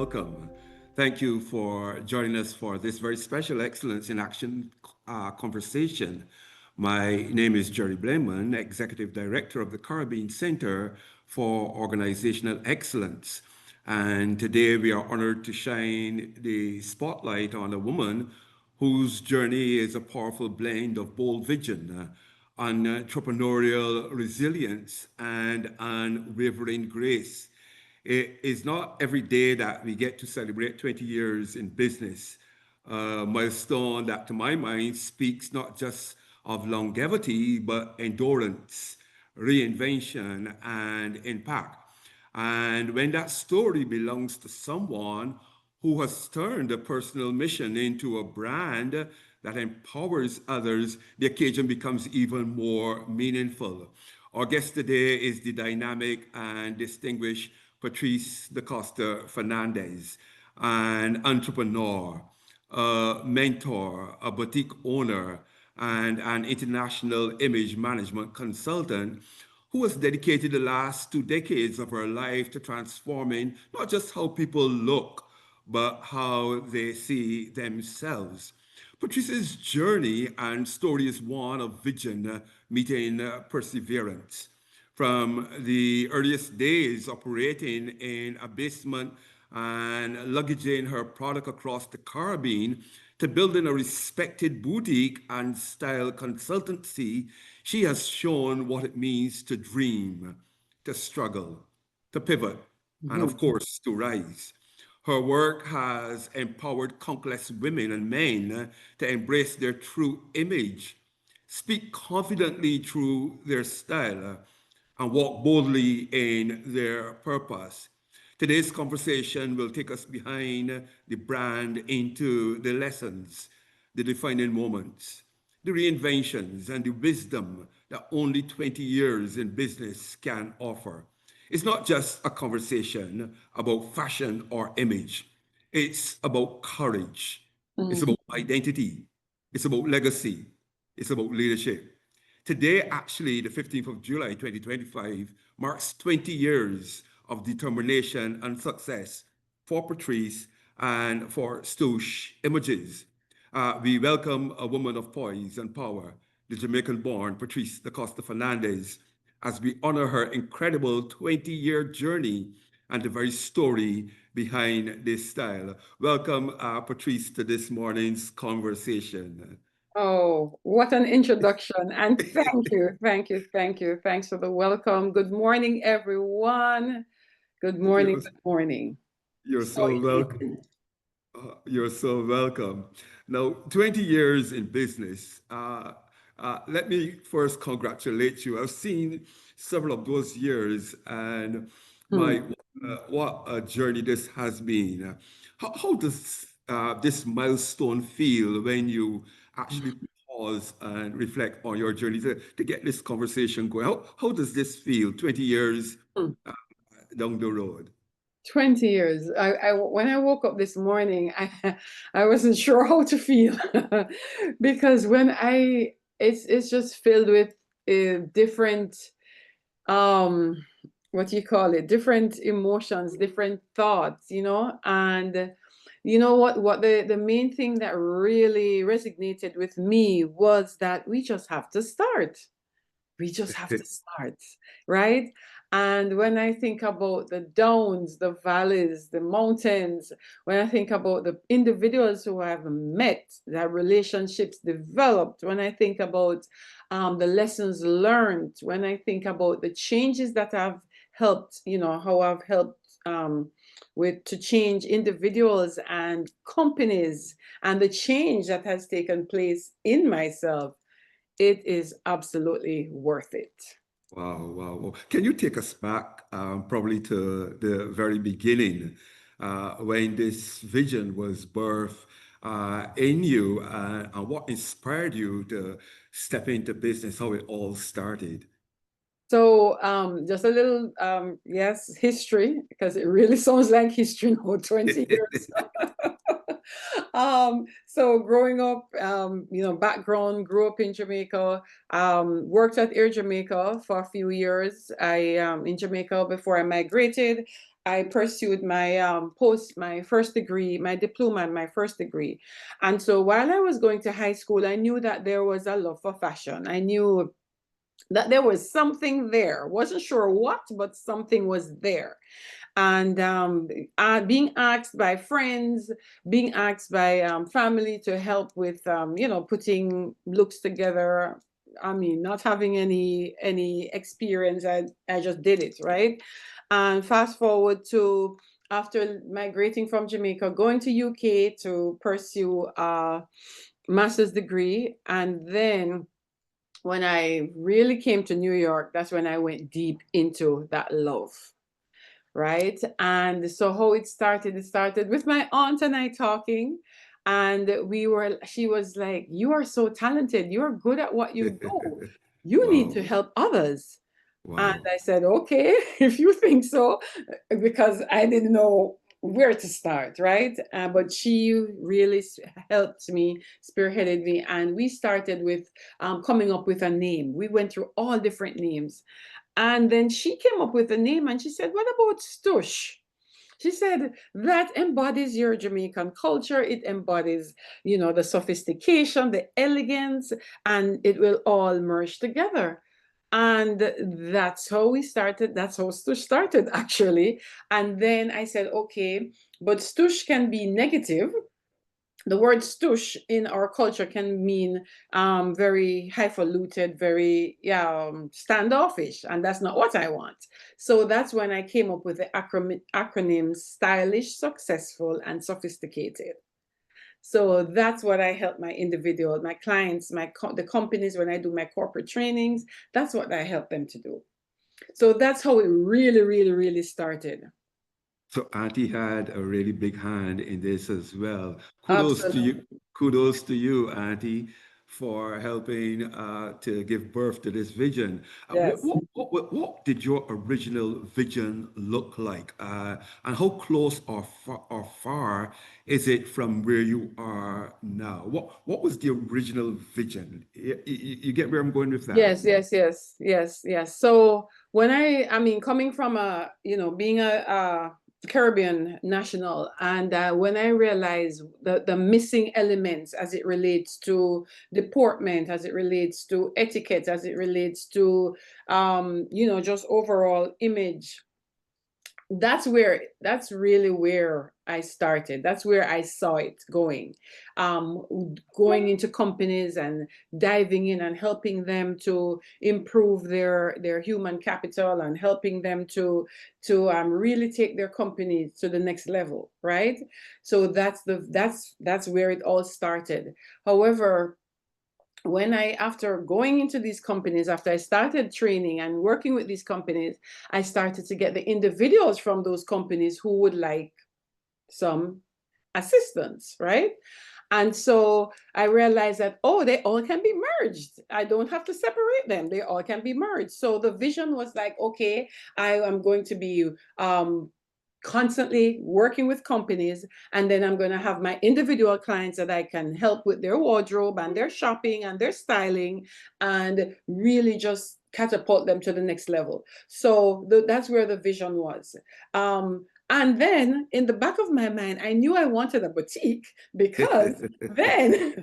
welcome. Thank you for joining us for this very special Excellence in Action conversation. My name is Jerry Blenman, Executive Director of the Caribbean Center for Organizational Excellence. And today we are honored to shine the spotlight on a woman whose journey is a powerful blend of bold vision, entrepreneurial resilience, and unwavering grace. It is not every day that we get to celebrate 20 years in business, a milestone that, to my mind, speaks not just of longevity, but endurance, reinvention, and impact. And when that story belongs to someone who has turned a personal mission into a brand that empowers others, the occasion becomes even more meaningful. Our guest today is the dynamic and distinguished Patrice DaCosta Fernandez, an entrepreneur, a mentor, a boutique owner, and an international image management consultant who has dedicated the last 2 decades of her life to transforming not just how people look, but how they see themselves. Patrice's journey and story is one of vision meeting perseverance. From the earliest days operating in a basement and luggaging her product across the Caribbean to building a respected boutique and style consultancy, she has shown what it means to dream, to struggle, to pivot, and of course, to rise. Her work has empowered countless women and men to embrace their true image, speak confidently through their style, and walk boldly in their purpose. Today's conversation will take us behind the brand into the lessons, the defining moments, the reinventions, and the wisdom that only 20 years in business can offer. It's not just a conversation about fashion or image. It's about courage. It's Mm. about identity. It's about legacy. It's about leadership. Today, actually, the 15th of July, 2025, marks 20 years of determination and success for Patrice and for Stoosh Images. We welcome a woman of poise and power, the Jamaican-born Patrice DaCosta Fernandez, as we honor her incredible 20-year journey and the very story behind this style. Welcome, Patrice, to this morning's conversation. Oh, what an introduction. And thank you, thank you, thank you. Thanks for the welcome. Good morning, everyone. Good morning, You're, good morning. you're So, so welcome. You're so welcome. Now, 20 years in business. Let me first congratulate you. I've seen several of those years, and hmm. my what a journey this has been. How does this milestone feel when you actually pause and reflect on your journey to get this conversation going? How does this feel 20 years Hmm. uh, down the road? 20 years. When I woke up this morning, I wasn't sure how to feel because it's just filled with different um what do you call it, different emotions, different thoughts, and you know what the main thing that really resonated with me was that we just have to start, right? And when I think about the downs, the valleys, the mountains, when I think about the individuals who I've met, that relationships developed, when I think about the lessons learned, when I think about the changes that I've helped, how I've helped with to change individuals and companies, and the change that has taken place in myself, it is absolutely worth it. Wow, wow, wow. Can you take us back probably to the very beginning when this vision was birthed in you and what inspired you to step into business, how it all started? So, just a little, yes, history, because it really sounds like history now, 20 years. So growing up, background, grew up in Jamaica, worked at Air Jamaica for a few years. I in Jamaica before I migrated. I pursued my my first degree, my diploma and my first degree. And so while I was going to high school, I knew that there was a love for fashion. I knew that there was something there. Wasn't sure what, but something was there. And being asked by friends, being asked by family to help with, putting looks together. I mean, not having any experience, I just did it, right? And fast forward to after migrating from Jamaica, going to UK to pursue a master's degree, and then when I really came to New York, that's when I went deep into that love, right? And so how it started with my aunt and I talking. And she was like, "You are so talented. You're good at what you do. You need to Wow. help others." And Wow. I said, "Okay, if you think so," because I didn't know where to start, right? But she really helped me, spearheaded me, and we started with coming up with a name. We went through all different names. And then she came up with a name and she said, "What about Stush?" She said, "That embodies your Jamaican culture. It embodies, the sophistication, the elegance, and it will all merge together." And that's how we started. That's how Stush started, actually. And then I said, "Okay, but Stush can be negative." The word stush in our culture can mean very highfalutin, very standoffish, and that's not what I want. So that's when I came up with the acronym stylish, successful, and sophisticated. So that's what I help my individual, my clients, the companies when I do my corporate trainings. That's what I help them to do. So that's how it really, really, really started. So Auntie had a really big hand in this as well. Kudos to Absolutely. you. Kudos to you, Auntie, for helping to give birth to this vision. Yes. What did your original vision look like? And how close or far is it from where you are now? What was the original vision? You get where I'm going with that? Yes, yes, yes, yes, yes. So when I mean, coming from being a Caribbean national, and when I realized the missing elements as it relates to deportment, as it relates to etiquette, as it relates to, just overall image, that's really where I started. That's where I saw it going. Going into companies and diving in and helping them to improve their human capital and helping them to really take their companies to the next level, right? So that's where it all started. However, after going into these companies, after I started training and working with these companies, I started to get the individuals from those companies who would like some assistance, right? And so I realized that, oh, they all can be merged. I don't have to separate them. They all can be merged. So the vision was like, okay, I am going to be constantly working with companies, and then I'm going to have my individual clients that I can help with their wardrobe and their shopping and their styling, and really just catapult them to the next level. So that's where the vision was. And then in the back of my mind, I knew I wanted a boutique, because then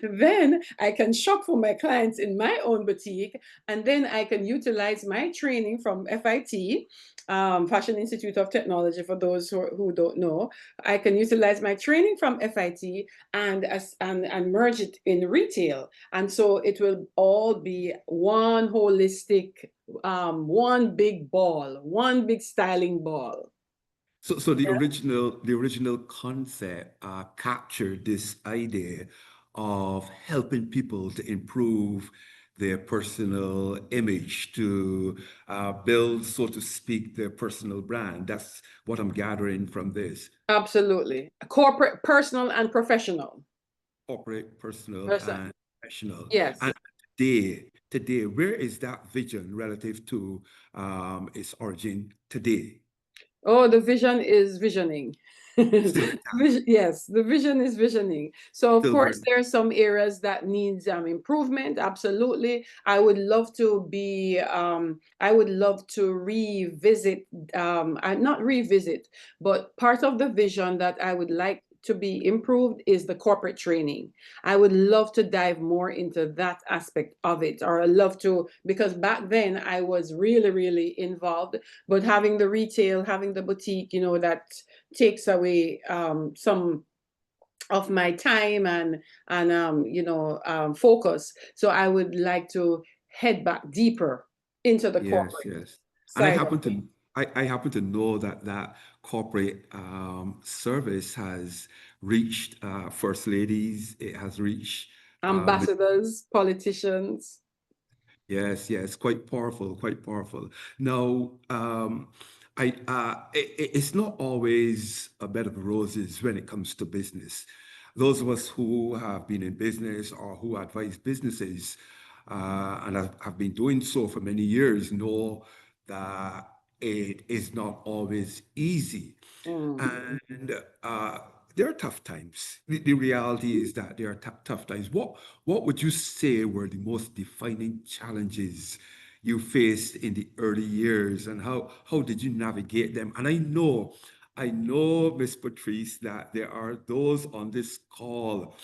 then I can shop for my clients in my own boutique, and then I can utilize my training from FIT, Fashion Institute of Technology, for those who don't know. I can utilize my training from FIT and merge it in retail. And so it will all be one holistic, one big ball, one big styling ball. So the original concept captured this idea of helping people to improve their personal image, to build, so to speak, their personal brand. That's what I'm gathering from this. Absolutely. Corporate, personal, and professional. Corporate, personal, Person. and professional. And Yes. today, where is that vision relative to its origin today? Oh, the vision is visioning. Same time. Yes, the vision is visioning. So of Still course very, there are some areas that needs improvement. Absolutely. I would love to be I would love to revisit not revisit, but part of the vision that I would like to be improved is the corporate training. I would love to dive more into that aspect of it, or I love to, because back then I was really, really involved, but having the retail, having the boutique, that takes away some of my time and focus. So I would like to head back deeper into the yes, corporate yes. And side of things. I happen to know that that corporate service has reached first ladies. It has reached, um, Ambassadors, politicians. yes, yes, quite powerful, quite powerful. Now, it's not always a bed of roses when it comes to business. Those of us who have been in business or who advise businesses and have been doing so for many years know that it is not always easy. Mm. And there are tough times. The reality is that there are tough times. What would you say were the most defining challenges you faced in the early years, and how did you navigate them? And I know, Miss Patrice, that there are those on this call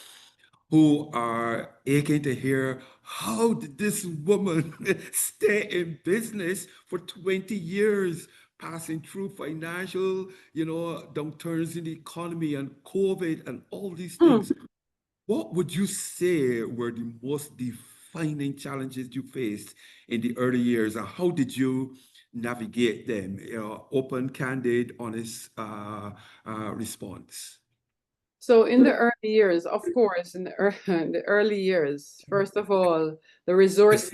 who are aching to hear, how did this woman stay in business for 20 years, passing through financial, downturns in the economy and COVID and all these Mm. things? What would you say were the most defining challenges you faced in the early years, and how did you navigate them? Open, candid, honest response. So in the early years, of course, in the early years, first of all, the resources.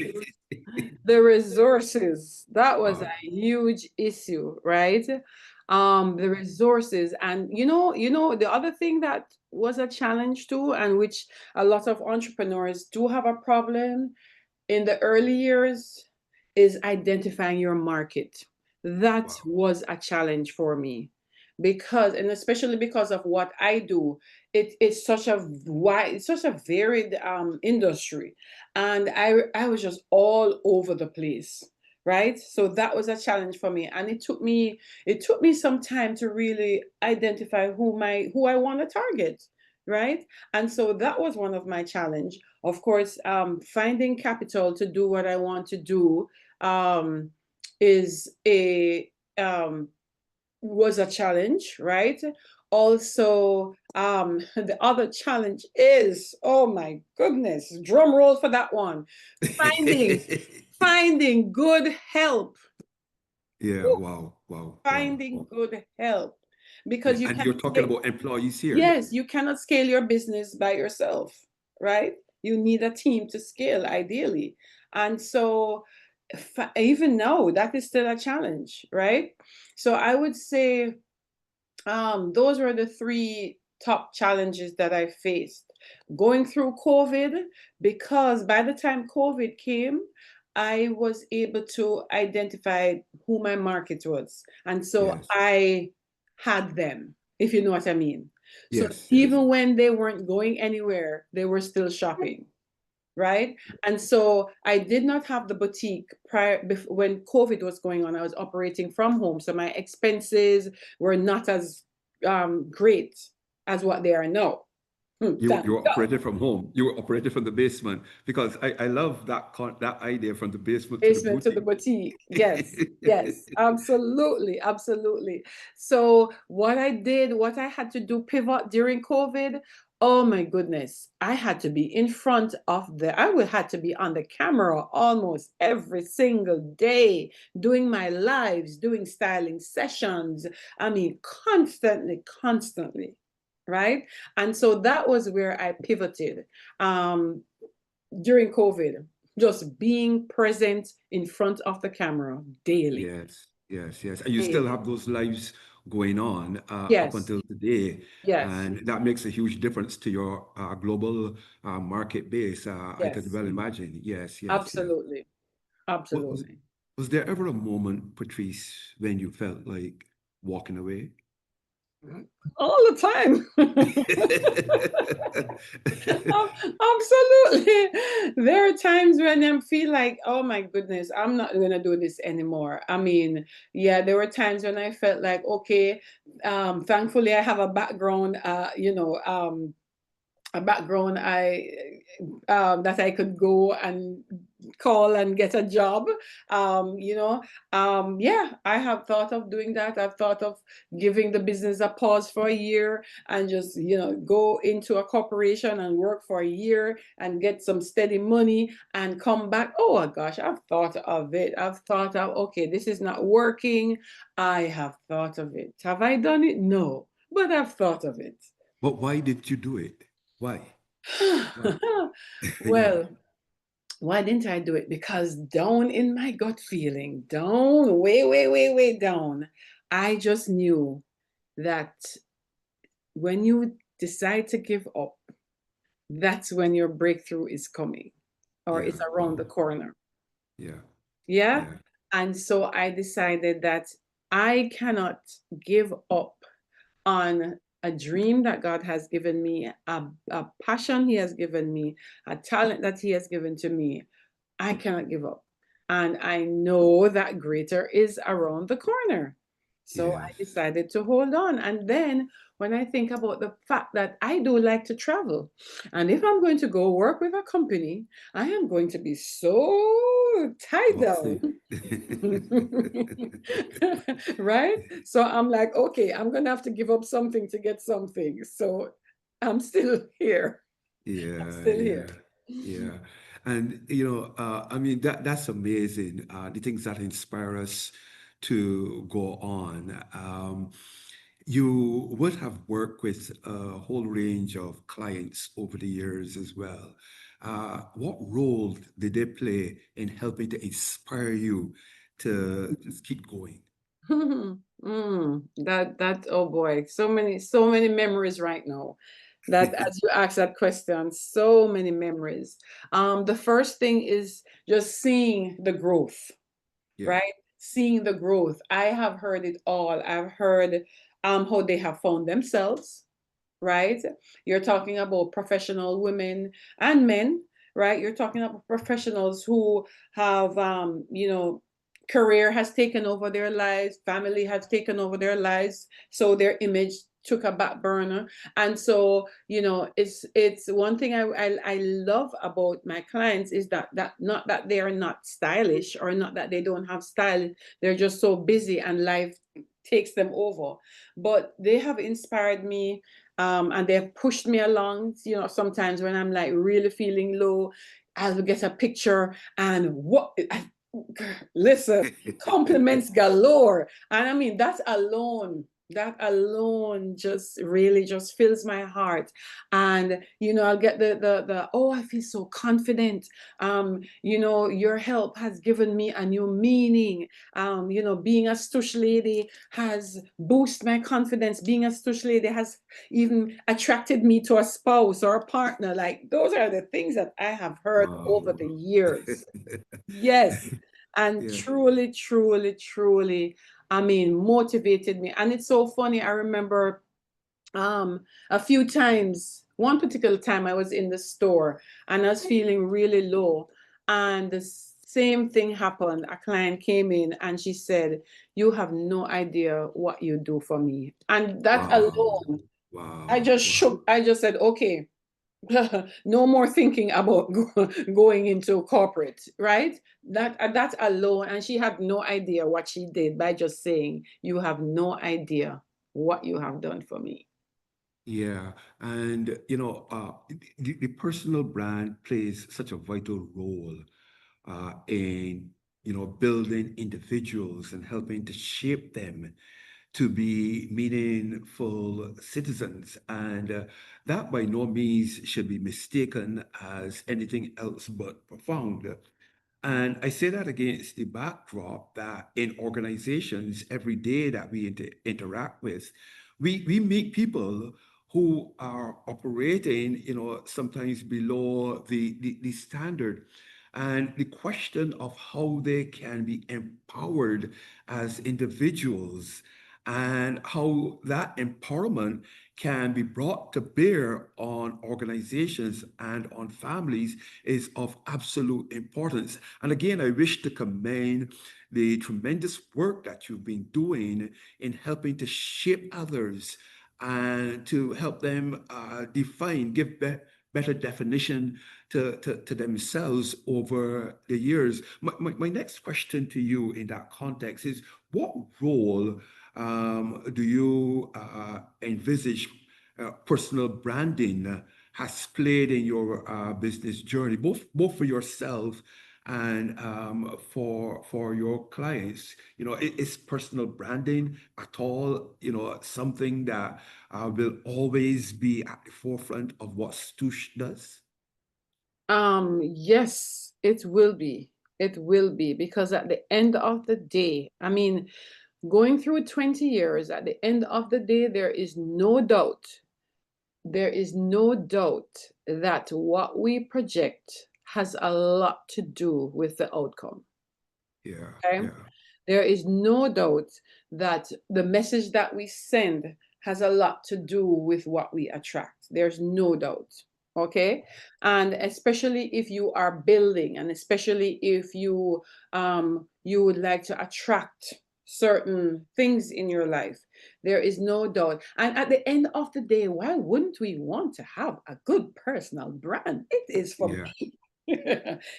The resources, that was a Wow. huge issue, right? The resources, and the other thing that was a challenge too, and which a lot of entrepreneurs do have a problem in the early years, is identifying your market. That Wow. was a challenge for me, because, and especially because of what I do, it's such a wide, it's such a varied industry, and I was just all over the place, right? So that was a challenge for me, and it took me some time to really identify who I want to target, right? And so that was one of my challenge. Of course, finding capital to do what I want to do um, is a was a challenge, right? Also, the other challenge is, oh my goodness, drum roll for that one, finding finding good help, Yeah, wow, wow, wow, finding wow. good help, Yeah, because you and can you're talking about employees here. yes, you cannot scale your business by yourself, right? You need a team to scale, ideally. And so, even now, that is still a challenge, right? So, I would say those were the three top challenges that I faced going through COVID, because by the time COVID came, I was able to identify who my market was. And so Yes, I had them, if you know what I mean. So yes, yes. even when they weren't going anywhere, they were still shopping, right? And so I did not have the boutique when COVID was going on. I was operating from home, so my expenses were not as great as what they are now. You Thank were God. operated from home. You were operated from the basement, because I love that idea, from the basement to the Basement to the boutique. boutique. Yes, yes, absolutely, absolutely. So what I had to do pivot during COVID. Oh my goodness, I had to be in front of I would had to be on the camera almost every single day, doing my lives, doing styling sessions. I mean, constantly, constantly, right? And so that was where I pivoted. Um, During COVID, just being present in front of the camera daily. Yes, yes, yes. And you still Daily. have those lives going on up Yes, until today, yes, and that makes a huge difference to your global market base. I could yes, well imagine. Yes, yes, yes. absolutely, What was absolutely. was there ever a moment, Patrice, when you felt like walking away? All the time. Absolutely. There are times when I feel like, oh my goodness, I'm not going to do this anymore. I mean, yeah, there were times when I felt like, okay, thankfully I have a background, a background that I could go and call and get a job. Yeah, I have thought of doing that. I've thought of giving the business a pause for a year and just, go into a corporation and work for a year and get some steady money and come back. Oh my gosh, I've thought of it. I've thought of, okay, this is not working. I have thought of it. Have I done it? No, but I've thought of it. But why did you do it? Why? Why? Yeah. Well, why didn't I do it? Because down in my gut feeling, down, way, way, way, way down, I just knew that when you decide to give up, that's when your breakthrough is coming or Yeah. it's around Wow. the corner. Yeah. Yeah. Yeah. And so I decided that I cannot give up on a dream that God has given me, a passion He has given me, a talent that He has given to me. I cannot give up. And I know that greater is around the corner. So I Yes. decided to hold on. And then when I think about the fact that I do like to travel, and if I'm going to go work with a company, I am going to be so tied down. Boxing. Right? So I'm like, okay, I'm going to have to give up something to get something. So I'm still here. I'm Yeah, still yeah, here. yeah. And I mean that's amazing. The things that inspire us to go on. You would have worked with a whole range of clients over the years as well. What role did they play in helping to inspire you to just keep going? That oh boy, so many memories right now. That as you ask that question, so many memories. The first thing is just seeing the growth, Yeah, right? Seeing the growth. I have heard it all. I've heard how they have found themselves, right? You're talking about professional women and men, right? You're talking about professionals who have, career has taken over their lives, family has taken over their lives, so their image took a back burner. And so, it's one thing I love about my clients is that not that they are not stylish or not that they don't have style, they're just so busy and life takes them over, but they have inspired me, and they've pushed me along. Sometimes when I'm like really feeling low, I'll get a picture and listen, compliments galore. And I mean, that alone just really just fills my heart. And I'll get the oh, I feel so confident. Your help has given me a new meaning. Being a stush lady has boosted my confidence. Being a stush lady has even attracted me to a spouse or a partner. Like those are the things that I have heard over wow. the years. Yes. And Yeah. truly, truly, truly, I mean, motivated me. And it's so funny. I remember a few times, one particular time I was in the store and I was feeling really low. And the same thing happened. A client came in and she said, "You have no idea what you do for me." And that Wow. alone, Wow. Wow. I just said, okay, no more thinking about going into corporate, right? That alone, and she had no idea what she did by just saying, "You have no idea what you have done for me." Yeah, and the personal brand plays such a vital role in building individuals and helping to shape them to be meaningful citizens, and that by no means should be mistaken as anything else but profound. And I say that against the backdrop that in organizations every day that we interact with, we meet people who are operating, sometimes below the standard. And the question of how they can be empowered as individuals and how that empowerment can be brought to bear on organizations and on families is of absolute importance. And again, I wish to commend the tremendous work that you've been doing in helping to shape others and to help them define, give better definition to themselves over the years. My next question to you in that context is, what role do you envisage personal branding has played in your business journey, both for yourself and for your clients? Is personal branding at all, something that will always be at the forefront of what Stoosh does? Yes, it will be. It will be because at the end of the day, I mean, going through 20 years, at the end of the day, there is no doubt that what we project has a lot to do with the outcome. Yeah, Okay? yeah, There is no doubt that the message that we send has a lot to do with what we attract. There's no doubt. Okay. And especially if you are building, and especially if you would like to attract certain things in your life, there is no doubt. And at the end of the day, why wouldn't we want to have a good personal brand? It is for yeah, me.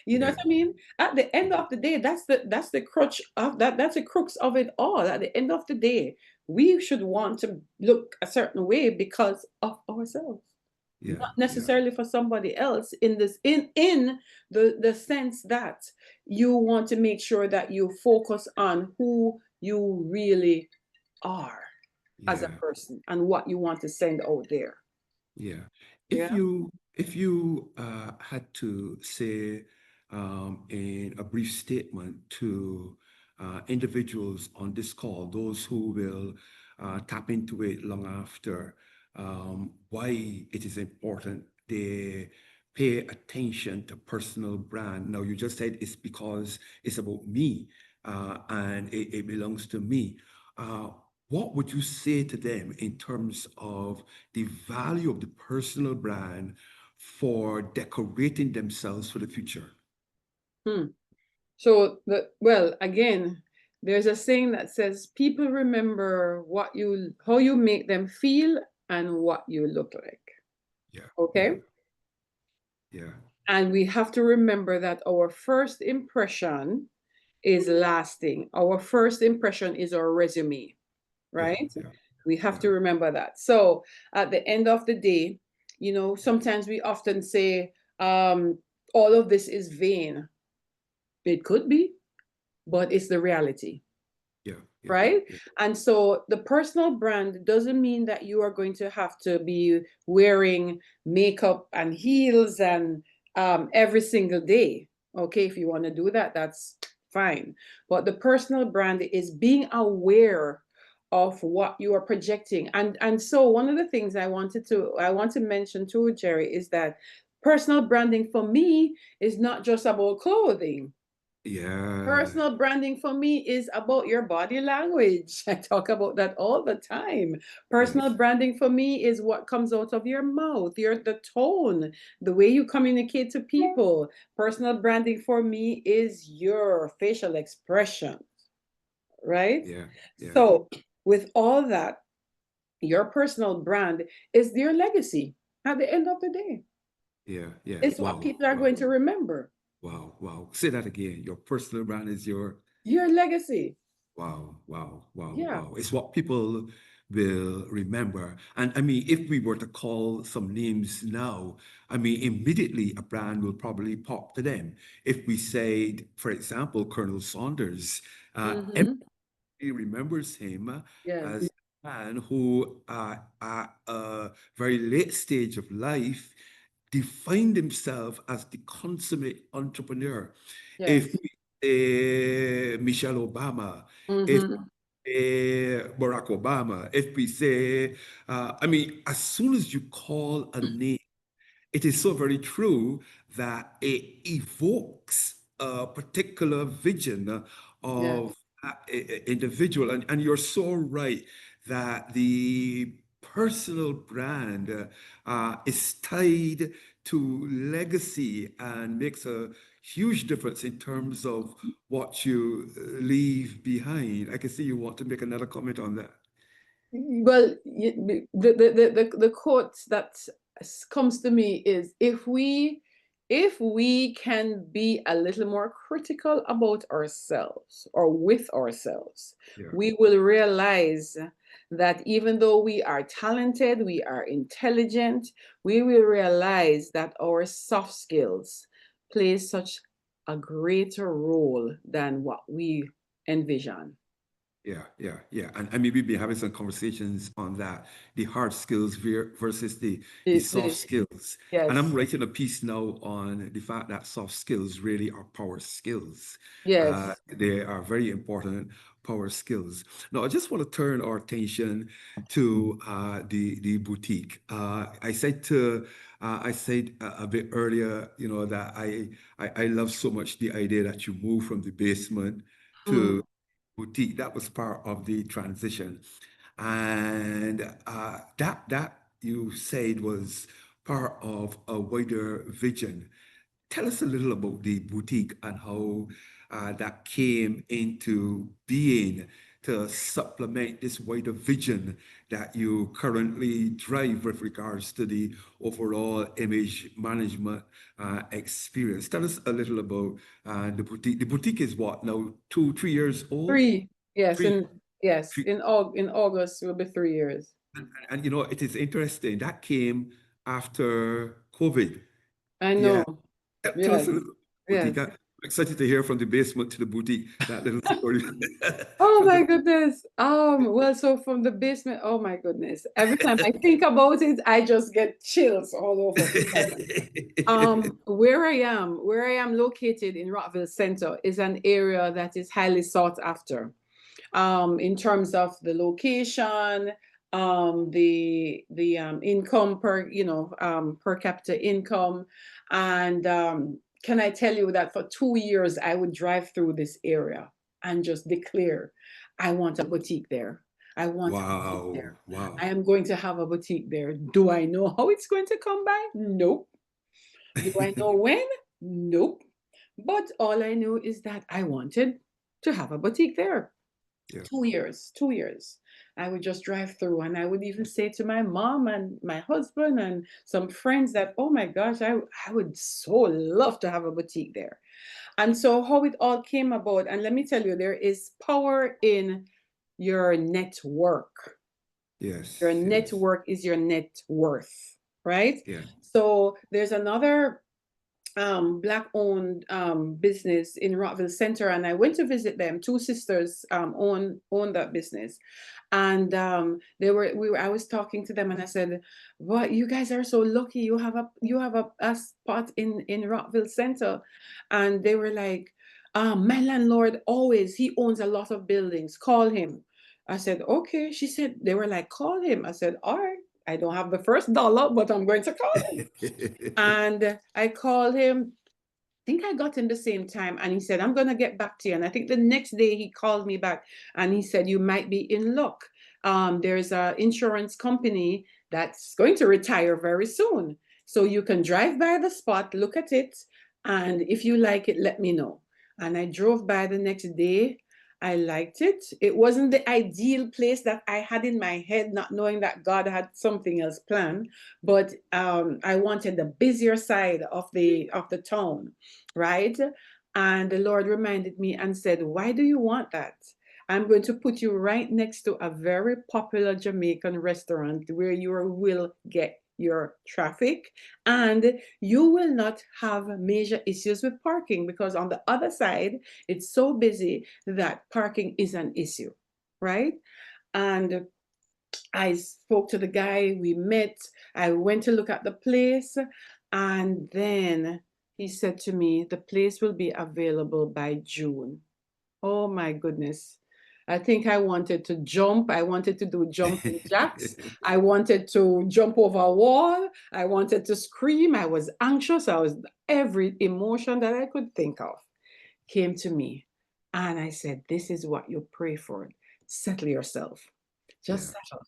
You know what yeah, I mean? At the end of the day, that's the crutch of that. That's the crux of it all. At the end of the day, we should want to look a certain way because of ourselves, yeah, not yeah, necessarily for somebody else. In the sense that you want to make sure that you focus on who you really are as a yeah. person and what you want to send out there. Yeah. If Yeah. you had to say in a brief statement to individuals on this call, those who will tap into it long after, why it is important they pay attention to personal brand. Now, you just said it's because it's about me and it belongs to me. Uh, what would you say to them in terms of the value of the personal brand for decorating themselves for the future? Hmm. So well, again, there's a saying that says people remember how you make them feel and what you look like. Yeah, yeah, Okay? yeah, And we have to remember that our first impression is lasting. Our first impression is our resume, yeah, right? yeah, We have yeah, to remember that. So at the end of the day, sometimes we often say, all of this is vain. It could be, but it's the reality. yeah, yeah, Right? yeah, And so the personal brand doesn't mean that you are going to have to be wearing makeup and heels and every single day. Okay, if you want to do that, that's fine. But the personal brand is being aware of what you are projecting. And so one of the things I want to mention too, Jerry, is that personal branding for me is not just about clothing. yeah, Personal branding for me is about your body language. I talk about that all the time. Personal yes, branding for me is what comes out of your mouth, the tone, the way you communicate to people. Personal branding for me is your facial expression, right? yeah, yeah, So, with all that, your personal brand is your legacy at the end of the day. yeah, yeah. It's what Wow, people are wow, going to remember. wow, wow. Say that again. Your personal brand is your Your legacy. wow, wow, wow, Yeah. wow. It's what people will remember. And I mean, if we were to call some names now, I mean, immediately a brand will probably pop to them. If we said, for example, Colonel Saunders, Mm-hmm. everybody remembers him Yes. as a man who, at a very late stage of life, defined himself as the consummate entrepreneur. If Yes. we say Michelle Obama, if Mm-hmm. Barack Obama, if we say, I mean, as soon as you call a name, it is so very true that it evokes a particular vision Yeah. of individual. And you're so right that the personal brand is tied to legacy and makes a huge difference in terms of what you leave behind. I can see you want to make another comment on that. Well, the quote that comes to me is, if we can be a little more critical about ourselves or with ourselves, Yeah. we will realize that even though we are talented, we are intelligent, we will realize that our soft skills play such a greater role than what we envision. Yeah. And maybe be having some conversations on that, the hard skills versus the soft skills. And I'm Yes, writing a piece now on the fact that soft skills really are power skills. yes. They are very important power skills. Now, I just want to turn our attention to the boutique. I said a bit earlier, that I love so much the idea that you move from the basement Mm. to boutique. That was part of the transition, and that you said was part of a wider vision. Tell us a little about the boutique and how that came into being to supplement this wider vision that you currently drive with regards to the overall image management experience. Tell us a little about the boutique. The boutique is what now, 2, 3 years old? Three, yes, Three, three. in August will be 3 years. And it is interesting. That came after COVID. I Yeah. know. Tell us a Yes, little boutique. yes. I'm excited to hear from the basement to the boutique, that little story. Oh From my the goodness. Well, so from the basement, oh my goodness. Every time I think about it, I just get chills all over because where I am located in Rockville Center is an area that is highly sought after. In terms of the location, the income per capita income, and can I tell you that for 2 years I would drive through this area and just declare, I want a boutique there. I want a boutique Wow, there. I wow. am going to have a boutique there. Do I know how it's going to come by? Nope. Do I know when? Nope. But all I knew is that I wanted to have a boutique there. Yeah. 2 years, 2 years. I would just drive through and I would even say to my mom and my husband and some friends that, oh my gosh, I would so love to have a boutique there. And so, how it all came about, and let me tell you, there is power in your network. Your Yes, yes. network is your net worth, right? Yeah. So, there's another black owned business in Rockville Center, and I went to visit them. Two sisters own that business, and I was talking to them, and I said, "What, you guys are so lucky! You have a spot in Rockville Center," and they were like, "My landlord he owns a lot of buildings. Call him." I said, "Okay." She said, they were like, "Call him." I said, "All right. I don't have the first dollar, but I'm going to call him." And I called him. I think I got him the same time, and he said, "I'm going to get back to you." And I think the next day he called me back and he said, "You might be in luck. There's an insurance company that's going to retire very soon. So you can drive by the spot, look at it, and if you like it, let me know." And I drove by the next day. I liked it. It wasn't the ideal place that I had in my head, not knowing that God had something else planned. But I wanted the busier side of the town, right? And the Lord reminded me and said, "Why do you want that? I'm going to put you right next to a very popular Jamaican restaurant where you will get your traffic and you will not have major issues with parking, because on the other side, it's so busy that parking is an issue, right?" And I spoke to the guy, we met, I went to look at the place, and then he said to me, "The place will be available by June." Oh my goodness. I think I wanted to jump. I wanted to do jumping jacks. I wanted to jump over a wall. I wanted to scream. I was anxious. Every emotion that I could think of came to me. And I said, this is what you pray for. Settle yourself. Just Yeah. settle.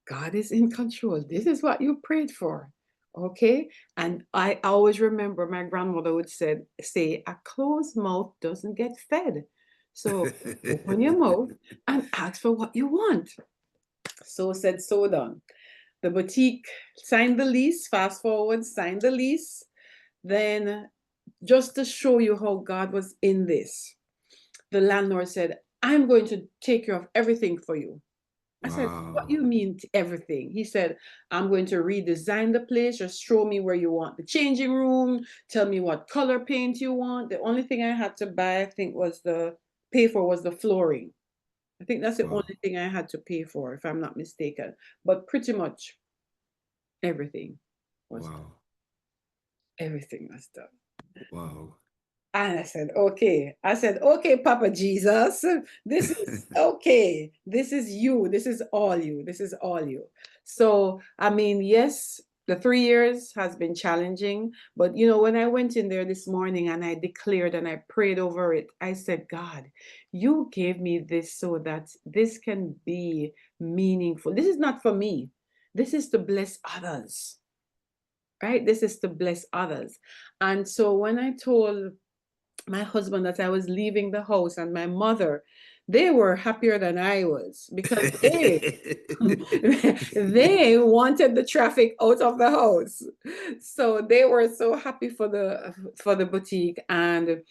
God is in control. This is what you prayed for. Okay. And I always remember my grandmother would say, a closed mouth doesn't get fed. So open your mouth and ask for what you want. So said, so done. The boutique signed the lease, fast forward, signed the lease. Then, just to show you how God was in this, the landlord said, I'm going to take care of everything for you. I said, what do you Wow. mean everything? He said, I'm going to redesign the place. Just show me where you want the changing room. Tell me what color paint you want. The only thing I had to buy, I think, pay for was the flooring. I think that's the Wow. only thing I had to pay for, if I'm not mistaken. But pretty much everything was done. Wow. Everything was done. Wow. And I said, okay. I said, okay, Papa Jesus, this is okay. This is you. This is all you. This is all you. So, I mean, yes, the 3 years has been challenging. But, when I went in there this morning and I declared and I prayed over it, I said, God, you gave me this so that this can be meaningful. This is not for me. This is to bless others, right? This is to bless others. And so when I told my husband that I was leaving the house and my mother, they were happier than I was because they they wanted the traffic out of the house. So they were so happy for the boutique. And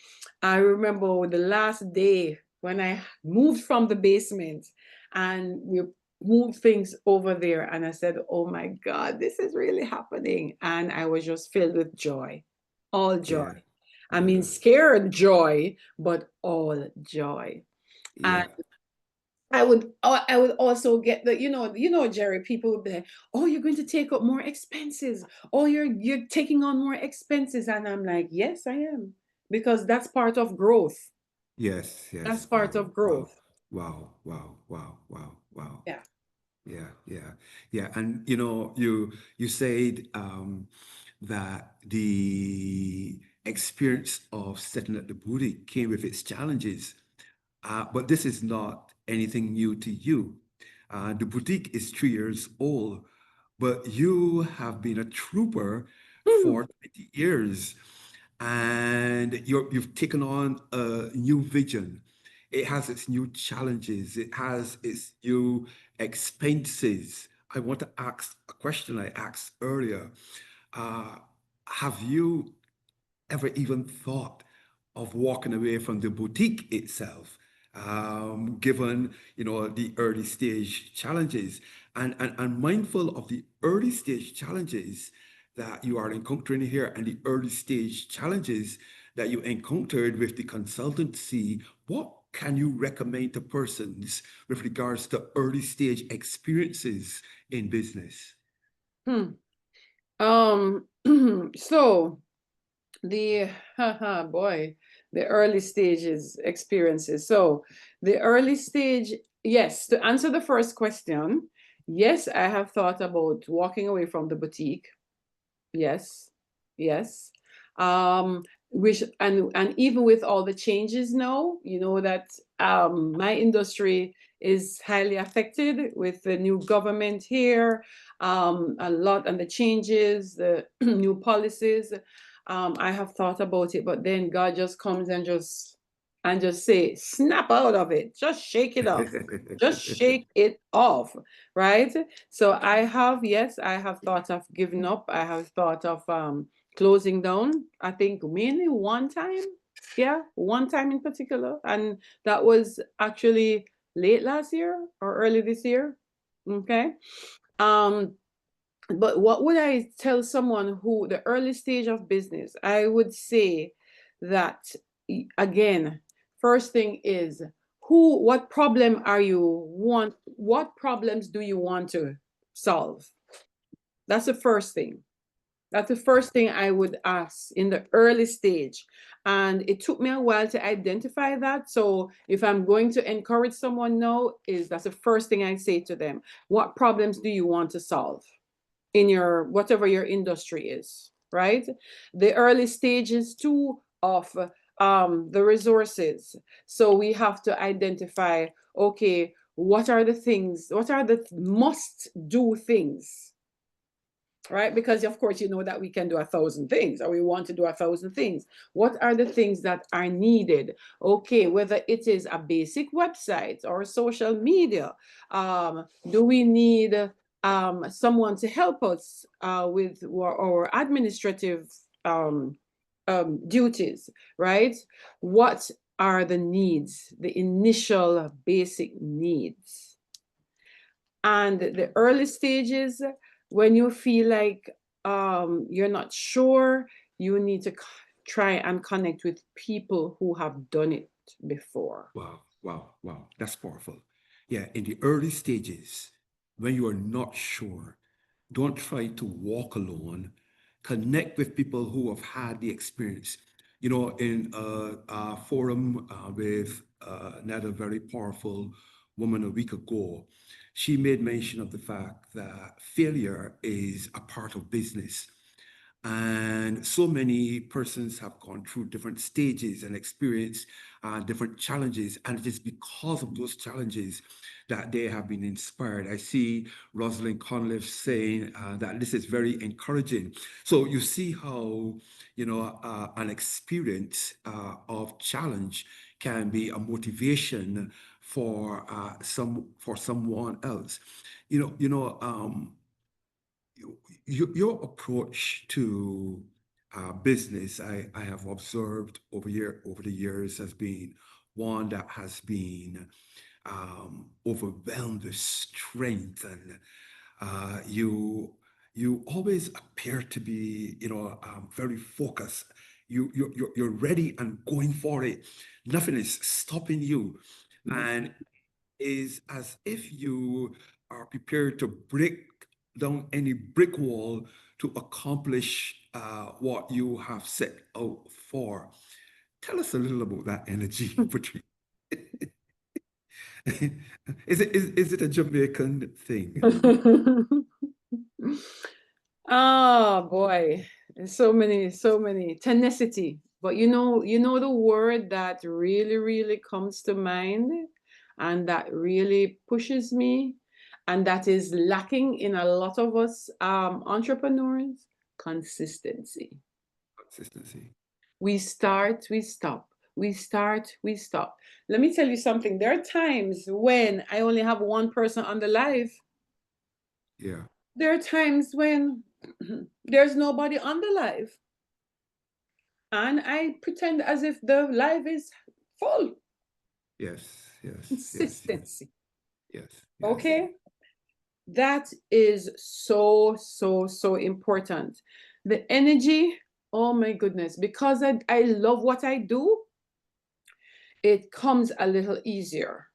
I remember the last day when I moved from the basement and we moved things over there, and I said, oh my God, this is really happening. And I was just filled with joy, all joy. Yeah. I mean, Yeah. scared joy, but all joy. And Yeah. I would also get Jerry, people would be like, oh, you're going to take up more expenses. Oh, you're taking on more expenses. And I'm like, yes, I am. Because that's part of growth. Yes. That's Yes. part Wow. of Wow. growth. Wow. Wow. Wow. Wow. Wow. Yeah. Yeah. Yeah. Yeah. And you said that the experience of setting up the boutique came with its challenges. But this is not anything new to you. The boutique is 3 years old, but you have been a trooper Hmm. for 20 years and you've taken on a new vision. It has its new challenges, it has its new expenses. I want to ask a question I asked earlier. Uh, have you ever even thought of walking away from the boutique itself, given the early stage challenges and mindful of the early stage challenges that you are encountering here and the early stage challenges that you encountered with the consultancy? What can you recommend to persons with regards to early stage experiences in business? Hmm. So the boy, the early stages experiences. So the early stage, yes, to answer the first question, yes, I have thought about walking away from the boutique. Yes, yes. Which and even with all the changes now, that my industry is highly affected with the new government here, a lot and the changes, the new policies. I have thought about it, but then God just comes and just say, snap out of it, just shake it off. Just shake it off, right? So yes, I have thought of giving up. I have thought of closing down. I think mainly one time. Yeah, one time in particular. And that was actually late last year or early this year. Okay. Um, but what would I tell someone who the early stage of business? I would say that again, first thing is what problem what problems do you want to solve? That's the first thing. That's the first thing I would ask in the early stage. And it took me a while to identify that. So if I'm going to encourage someone now, that's the first thing I say to them. What problems do you want to solve in your whatever your industry is, right? The early stages too of the resources. So we have to identify, okay, what are the things, what are the must do things, right? Because of course, you know that we can do 1,000 things, or we want to do 1,000 things. What are the things that are needed? Okay, whether it is a basic website or social media, do we need someone to help us with our administrative duties, right? What are the needs, the initial basic needs? And the early stages, when you feel like you're not sure, you need to try and connect with people who have done it before. Wow, wow, wow. That's powerful. Yeah, in the early stages, when you are not sure, don't try to walk alone. Connect with people who have had the experience. You know, in a forum with another very powerful woman a week ago, she made mention of the fact that failure is a part of business. And so many persons have gone through different stages and experienced different challenges. And it is because of those challenges that they have been inspired. I see Rosalind Conliffe saying that this is very encouraging. So you see how, you know, an experience of challenge can be a motivation for someone else. Your approach to business, I have observed over the years, has been one that has been overwhelmed with strength, and you always appear to be, very focused. You're ready and going for it. Nothing is stopping you, and is as if you are prepared to break down any brick wall to accomplish what you have set out for. Tell us a little about that energy, Patrice. Is it a Jamaican thing? Oh boy, so many tenacity. But you know the word that really comes to mind and that really pushes me and that is lacking in a lot of us entrepreneurs, consistency. Consistency. We start, we stop. We start, we stop. Let me tell you something. There are times when I only have one person on the live. Yeah. There are times when there's nobody on the live. And I pretend as if the live is full. Yes. Yes. Yes. Yes. Consistency. Yes. Yes. Okay? That is so important. The energy, oh my goodness, because I love what I do, it comes a little easier.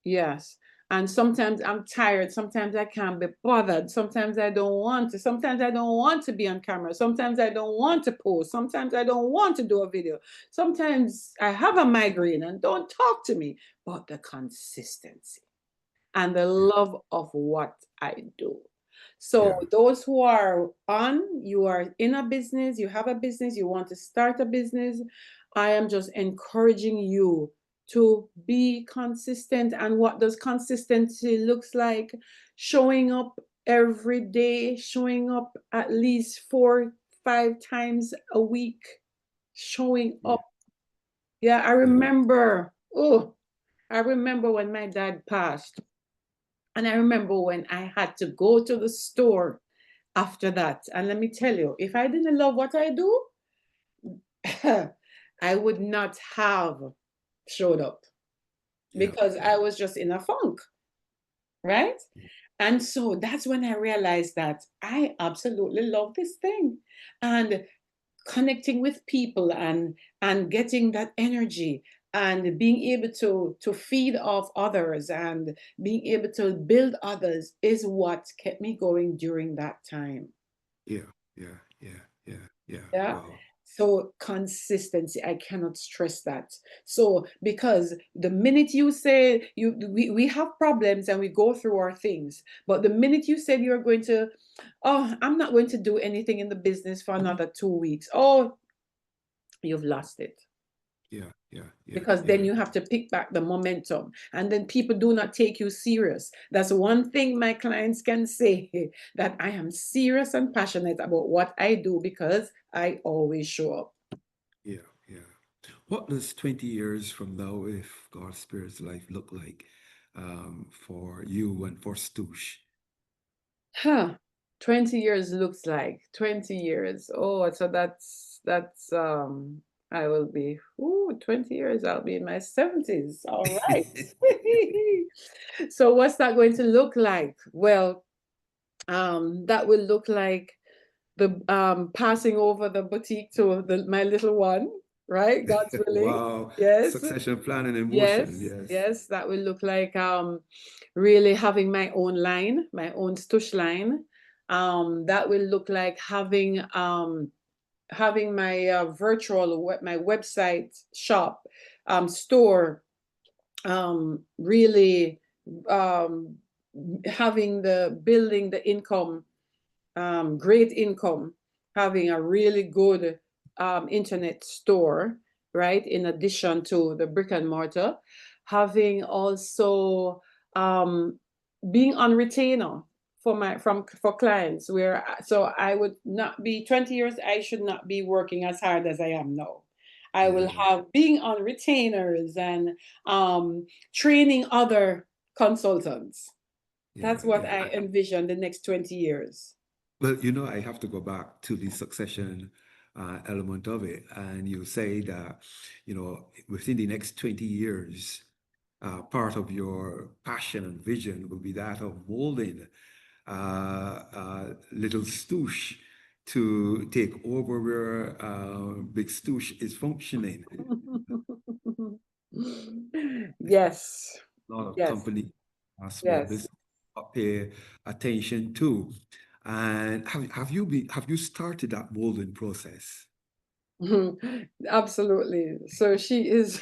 Yes. And sometimes I'm tired. Sometimes I can't be bothered. Sometimes I don't want to. Sometimes I don't want to be on camera. Sometimes I don't want to post. Sometimes I don't want to do a video. Sometimes I have a migraine and don't talk to me. But the consistency and the Yeah. love of what I do. So Yeah. those who are on, you are in a business, you have a business, you want to start a business, I am just encouraging you to be consistent. And what does consistency looks like? Showing up every day, showing up at least 4, 5 times a week, showing Yeah. up. Yeah, Yeah. I remember when my dad passed. And I remember when I had to go to the store after that. And let me tell you, if I didn't love what I do, I would not have showed up Yeah. because Yeah. I was just in a funk, right? And so that's when I realized that I absolutely love this thing. And connecting with people and getting that energy and being able to feed off others and being able to build others is what kept me going during that time. Yeah. Yeah. Yeah. Yeah. Yeah. Yeah. Wow. So consistency, I cannot stress that. So because the minute you say we have problems and we go through our things, but the minute you said you're going to, oh, I'm not going to do anything in the business for another 2 weeks. Oh, you've lost it. Yeah, yeah, yeah, because then yeah. you have to pick back the momentum, and then people do not take you serious. That's one thing my clients can say, that I am serious and passionate about what I do because I always show up. Yeah, yeah. What does 20 years from now, if God spares life, look like for you and for Stoosh? Huh. 20 years looks like 20 years. Oh, so that's I will be 20 years, I'll be in my 70s. All right. So what's that going to look like? Well, that will look like the passing over the boutique to my little one, right? God's willing. Wow. Yes. Succession planning in motion. Yes, Yes. yes, that will look like really having my own line, my own stush line. That will look like having my my website shop store, really um having the building the income, great income, having a really good internet store, right? In addition to the brick and mortar, having also being on retainer for clients, where so I would not be 20 years, I should not be working as hard as I am now. I will Yeah. have being on retainers and training other consultants. Yeah. That's what Yeah. I envision the next 20 years. Well, I have to go back to the succession element of it. And you say that, within the next 20 years, part of your passion and vision will be that of molding little Stoosh to take over where Big Stoosh is functioning. Yes, A lot of yes, company, small yes. business pay attention to. And have you started that molding process? Absolutely. So she is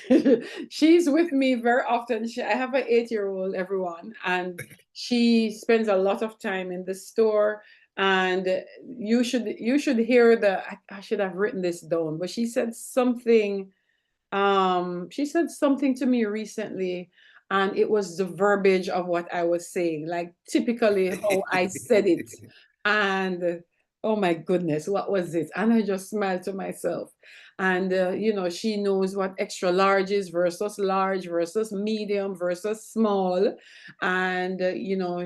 she's with me very often. I have an 8-year-old, everyone, and she spends a lot of time in the store. And you should hear I should have written this down, but she said something to me recently, and it was the verbiage of what I was saying, like typically how I said it. And oh my goodness, what was it? And I just smiled to myself. And she knows what extra large is versus large versus medium versus small. And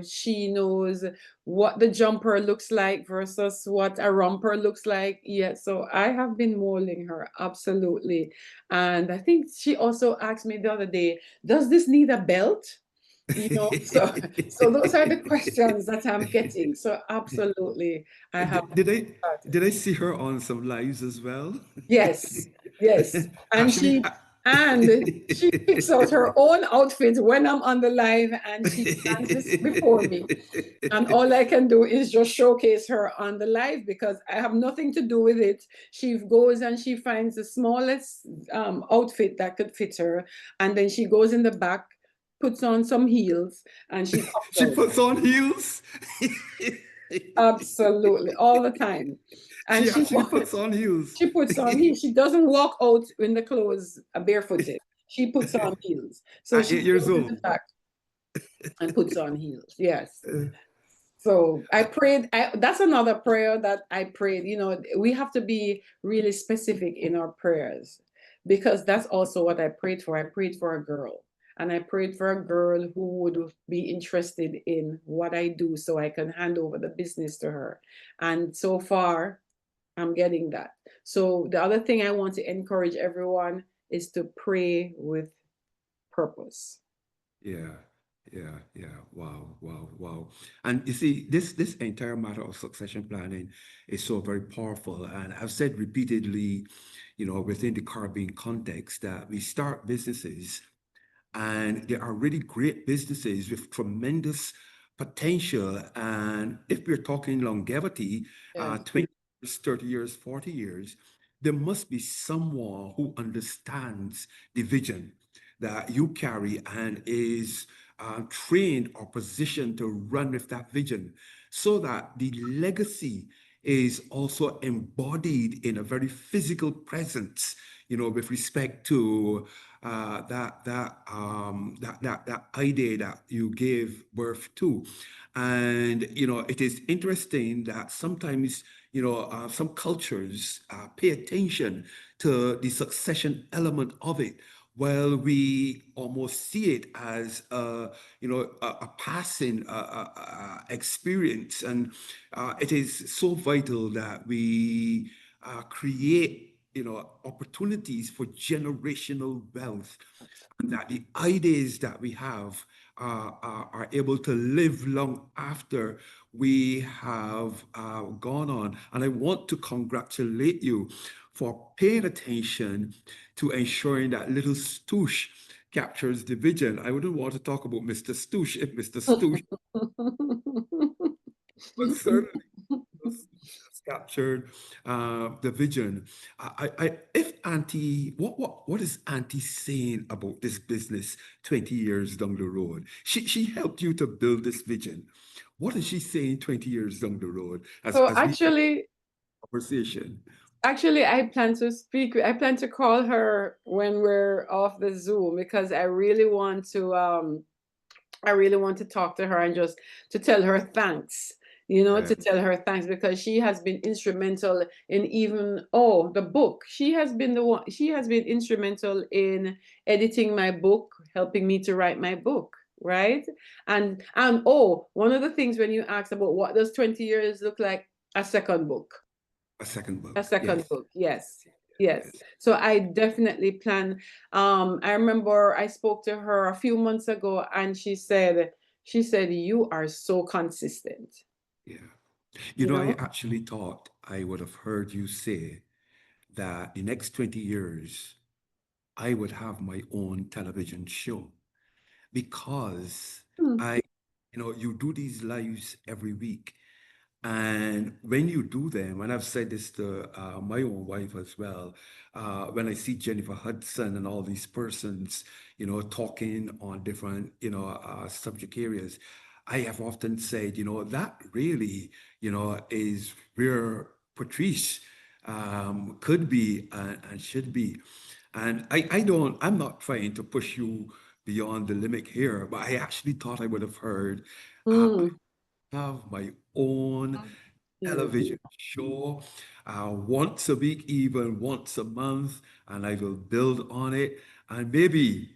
she knows what the jumper looks like versus what a romper looks like. Yeah, so I have been molding her, absolutely. And I think she also asked me the other day, does this need a belt? So those are the questions that I'm getting. So absolutely, I have Did I started. did I see her on some lives as well? Yes, yes. And Actually, she picks out her own outfit when I'm on the live, and she dances before me. And all I can do is just showcase her on the live because I have nothing to do with it. She goes and she finds the smallest outfit that could fit her, and then she goes in the back, puts on some heels, and she comes she out. puts on heels. Absolutely, all the time. And She she actually puts on heels. she puts on heels. She doesn't walk out in the clothes barefooted. She puts on heels. So At she 8 years goes in the old. back and puts on heels. Yes. So I prayed. That's another prayer that I prayed. We have to be really specific in our prayers, because that's also what I prayed for. I prayed for a girl, and I prayed for a girl who would be interested in what I do so I can hand over the business to her. And so far, I'm getting that. So the other thing I want to encourage everyone is to pray with purpose. Yeah, yeah, yeah. Wow, wow, wow. And you see, this entire matter of succession planning is so very powerful. And I've said repeatedly, within the Caribbean context, that we start businesses, and there are really great businesses with tremendous potential. And if we're talking longevity, Yes. 20 years, 30 years, 40 years, there must be someone who understands the vision that you carry and is trained or positioned to run with that vision, so that the legacy is also embodied in a very physical presence, with respect to that idea that you gave birth to. And, it is interesting that sometimes, some cultures pay attention to the succession element of it. Well, we almost see it as a passing experience, and it is so vital that we create opportunities for generational wealth, and that the ideas that we have are able to live long after we have gone on. And I want to congratulate you for paying attention to ensuring that little Stoosh captures the vision. I wouldn't want to talk about Mr. Stoosh if Mr. Stoosh, but certainly has captured the vision. If Auntie, what is Auntie saying about this business 20 years down the road? She helped you to build this vision. What is she saying 20 years down the road So as we have actually, a conversation? I plan to speak. I plan to call her when we're off the Zoom, because I really want to. I really want to talk to her and just to tell her thanks. Yeah, To tell her thanks, because she has been instrumental in even the book. She has been the one. She has been instrumental in editing my book, helping me to write my book. Right. And one of the things when you asked about what does 20 years look like, a second book. a second A book. second Yes, book, yes. Yes. yes. So I definitely plan. I remember I spoke to her a few months ago, and she said, you are so consistent, Yeah. you I know? actually thought I would have heard you say that the next 20 years, I would have my own television show, because Hmm. I, you do these lives every week. And when you do them, and I've said this to my own wife as well, when I see Jennifer Hudson and all these persons, talking on different, subject areas, I have often said, that really, is where Patrice could be and should be. And I'm not trying to push you beyond the limit here, but I actually thought I would have heard I Mm. have my own Yeah. television show once a week, even once a month, and I will build on it. And maybe,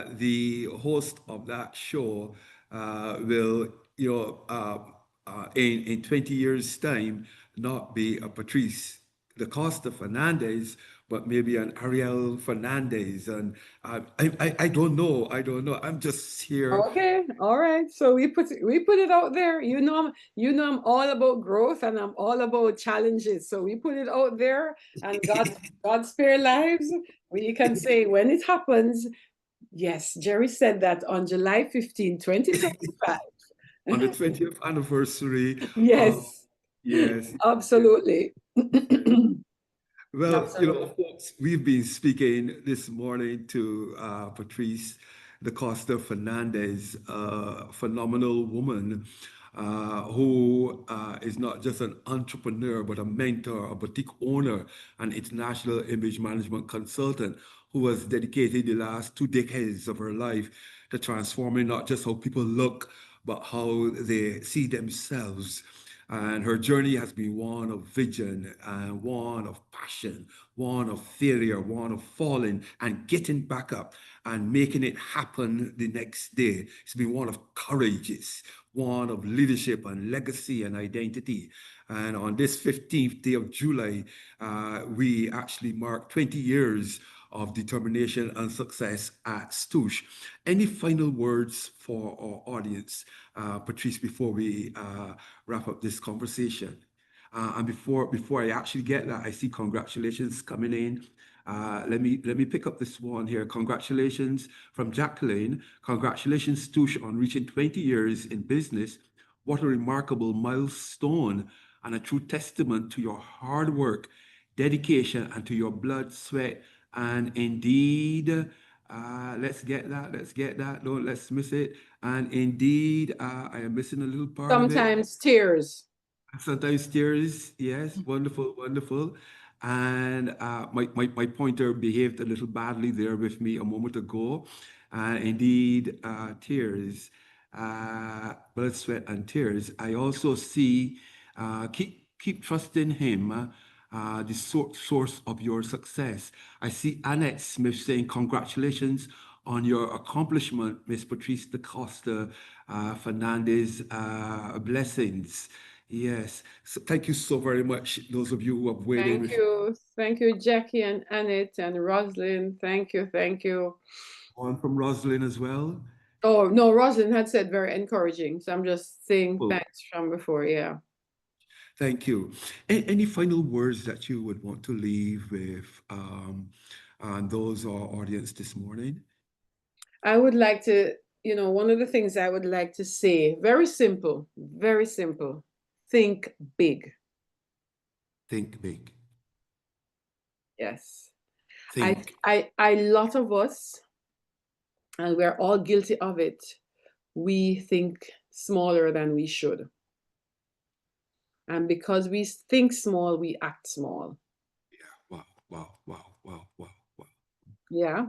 the host of that show will, in 20 years' time, not be a Patrice DaCosta Fernandez, but maybe an Ariel Fernandez. And I don't know. I don't know. I'm just here. Okay, all right. So we put it out there. I'm all about growth, and I'm all about challenges. So we put it out there, and God spare lives. We can say when it happens. Yes, Jerry said that on July 15, 2025. On the 20th anniversary of, Yes, yes. absolutely. Well, Absolutely. folks, we've been speaking this morning to Patrice DaCosta Fernandez, a phenomenal woman who is not just an entrepreneur, but a mentor, a boutique owner, an international image management consultant who has dedicated the last 2 decades of her life to transforming not just how people look, but how they see themselves. And her journey has been one of vision and one of passion, one of failure, one of falling and getting back up and making it happen the next day. It's been one of courage, it's one of leadership and legacy and identity. And on this 15th day of July, we actually mark 20 years of determination and success at Stoosh. Any final words for our audience, Patrice, before we wrap up this conversation? And before I actually get that, I see congratulations coming in. Let me pick up this one here. Congratulations from Jacqueline. Congratulations, Stoosh, on reaching 20 years in business. What a remarkable milestone and a true testament to your hard work, dedication, and to your blood, sweat, and indeed, let's get that. Don't let's miss it. And indeed, I am missing a little part of it. Sometimes tears. Sometimes tears, yes, wonderful, wonderful. And my pointer behaved a little badly there with me a moment ago. Indeed, tears, blood, sweat, and tears. I also see, keep trusting him, the source of your success. I see Annette Smith saying, congratulations on your accomplishment, Miss Patrice DaCosta Fernandez. Blessings. Yes. So thank you so very much, those of you who have weighed in Thank with you. Thank you, Jackie and Annette and Rosalind. Thank you. Thank you. one from Rosalind as well. Oh, no, Rosalind had said very encouraging. So I'm just saying Oh, thanks from before. Yeah. thank you. Any final words that you would want to leave with those our audience this morning? I would like to, one of the things I would like to say, very simple, very simple. Think big. Think big. Yes. Think. A lot of us, and we're all guilty of it, we think smaller than we should. And because we think small, we act small. Yeah. Wow. Wow. Wow. Wow. Wow. Wow. Yeah.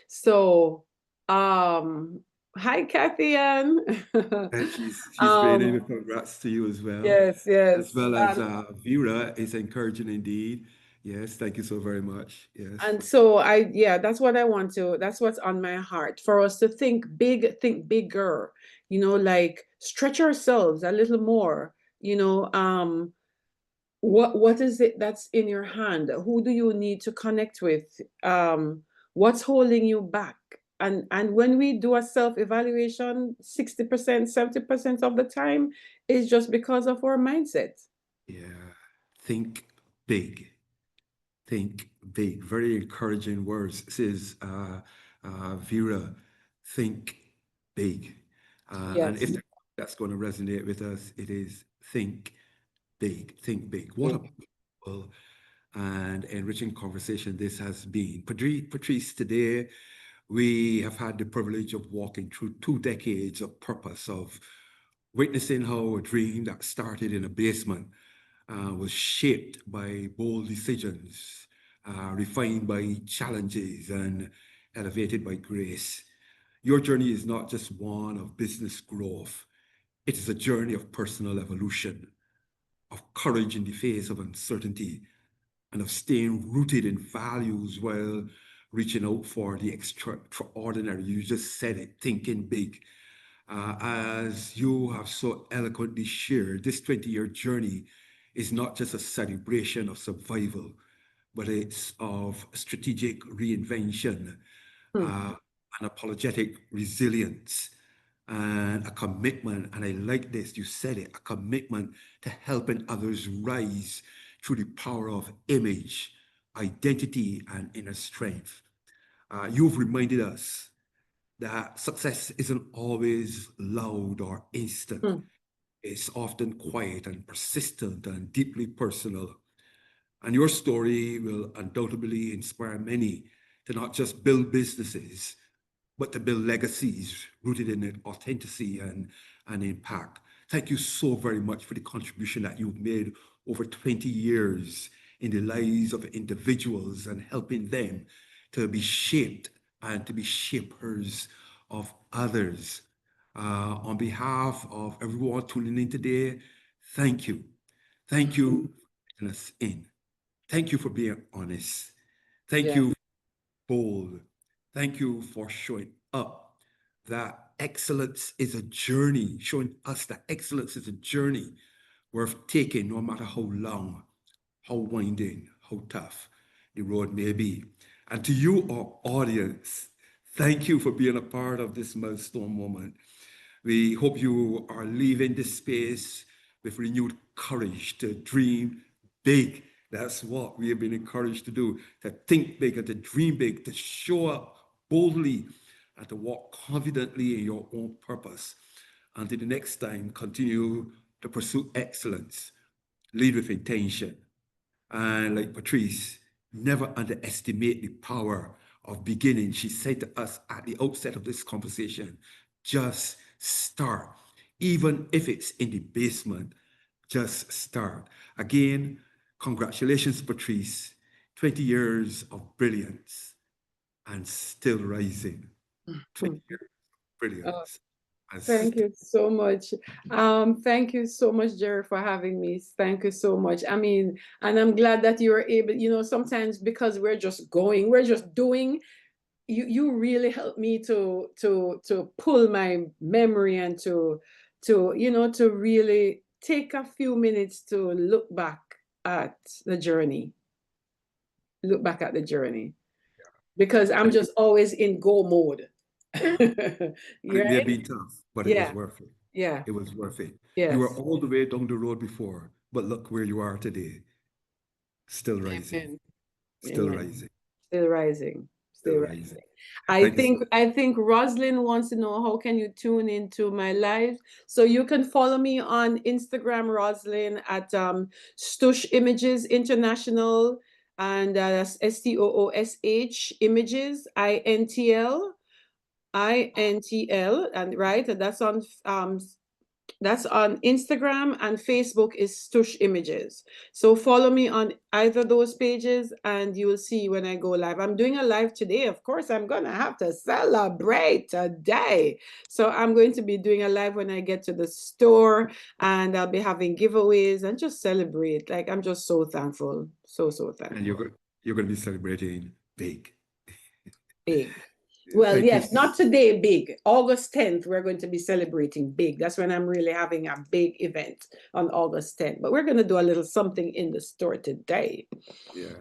So, hi, Kathy Ann. And she's been in. um, Congrats to you yes, as yes. well as Vera is encouraging indeed. Yes. Thank you so very much. Yes. And so yeah, that's what I want to, that's what's on my heart for us to think big, think bigger, like stretch ourselves a little more, what is it that's in your hand? Who do you need to connect with? What's holding you back? And when we do a self-evaluation, 60%, 70% of the time is just because of our mindset. Yeah. Think big. Think big. Very encouraging words. Says Vera, think big. And if Yes. that's going to resonate with us, it is think big. Think big. What a Big. powerful and enriching conversation this has been. Patrice, today we have had the privilege of walking through 2 decades of purpose, of witnessing how a dream that started in a basement was shaped by bold decisions, refined by challenges, and elevated by grace. Your journey is not just one of business growth, it is a journey of personal evolution, of courage in the face of uncertainty, and of staying rooted in values while reaching out for the extraordinary. You just said it, thinking big. As you have so eloquently shared, this 20-year journey is not just a celebration of survival, but it's of strategic reinvention, Hmm. uh, an apologetic resilience, and a commitment. And I like this, you said it, a commitment to helping others rise through the power of image, identity, and inner strength. You've reminded us that success isn't always loud or instant. Hmm. It's often quiet and persistent and deeply personal. And your story will undoubtedly inspire many to not just build businesses, but to build legacies rooted in authenticity and impact. Thank you so very much for the contribution that you've made over 20 years in the lives of individuals and helping them to be shaped and to be shapers of others. On behalf of everyone tuning in today, thank you. Thank you for letting us in. Thank you for being honest. Thank Yeah. you, bold. Thank you for showing up that excellence is a journey, showing us that excellence is a journey worth taking no matter how long, how winding, how tough the road may be. And to you, our audience, thank you for being a part of this milestone moment. We hope you are leaving this space with renewed courage to dream big. That's what we have been encouraged to do, to think big and to dream big, to show up boldly and to walk confidently in your own purpose. Until the next time, continue to pursue excellence, lead with intention, and like Patrice, never underestimate the power of beginning. She said to us at the outset of this conversation, just start, even if it's in the basement. just start. Again, congratulations, Patrice. 20 years of brilliance and still rising. 20 years of Oh, brilliance and thank still. you so much. Thank you so much, Jerry, for having me. Thank you so much. I mean, and I'm glad that you were able, sometimes because we're just going, we're just doing, you really helped me to pull my memory and to really take a few minutes to at the journey, look back at the journey, because I'm And just always in go mode. it may Right? be tough, but it was Yeah, worth it. yeah, It was worth it. You were yes. all the way down the road before, but look where you are today. Still rising, Amen. still Amen. rising, Still rising. still Still rising. rising. I Thank you so think I think Roslyn wants to know how can you tune into my live. So you can follow me on Instagram, Roslyn, at Stush Images International, and that's STOOSH Images INTL, and right, and that's on Instagram, and Facebook is Stush Images. So follow me on either of those pages and you will see when I go live. I'm doing a live today. Of course, I'm going to have to celebrate today. So I'm going to be doing a live when I get to the store, and I'll be having giveaways and just celebrate. Like, I'm just so thankful. So, so and thankful. you're going to be celebrating big. Big. Well, Thank you. yes, not today, big. August 10th, we're going to be celebrating big. That's when I'm really having a big event on August 10th. But we're going to do a little something in the store today. Yeah.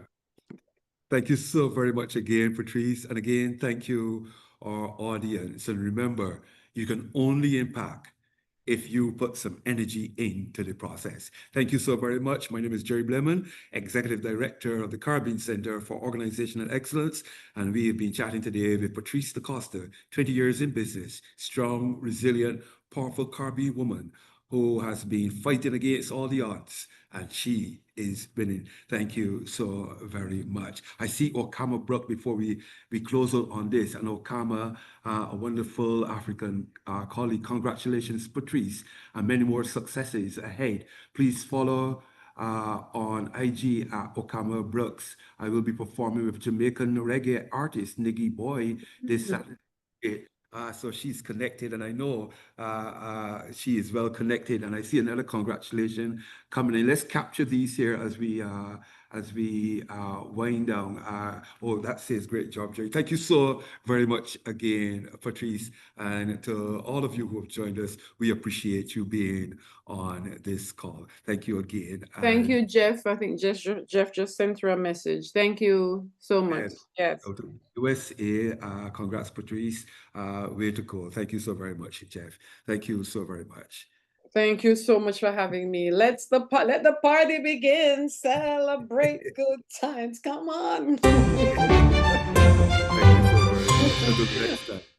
Thank you so very much again, Patrice. And again, thank you, our audience. And remember, you can only impact if you put some energy into the process. Thank you so very much. My name is Jerry Blenman, Executive Director of the Caribbean Center for Organizational Excellence. And we have been chatting today with Patrice DaCosta, 20 years in business, strong, resilient, powerful Caribbean woman who has been fighting against all the odds, and she is winning. Thank you so very much. I see Okama Brook before we close out on this, and Okama, a wonderful African colleague. Congratulations, Patrice, and many more successes ahead. Please follow on IG at Okama Brooks. I will be performing with Jamaican reggae artist Niggy Boy this Saturday. So she's connected, and I know she is well connected. And I see another congratulation coming in. Let's capture these here as we wind down. Oh, that says great job, Jerry. Thank you so very much again, Patrice, and to all of you who have joined us. We appreciate you being on this call. Thank you again. Thank And you, Jeff. I think Jeff just sent her a message. Thank you so much. Yes. out to USA, congrats, Patrice. Way to go. Thank you so very much, Jeff. Thank you so very much. Thank you so much for having me. Let the party begin. Celebrate good times. Come on. Thank you so very much. Until the next time.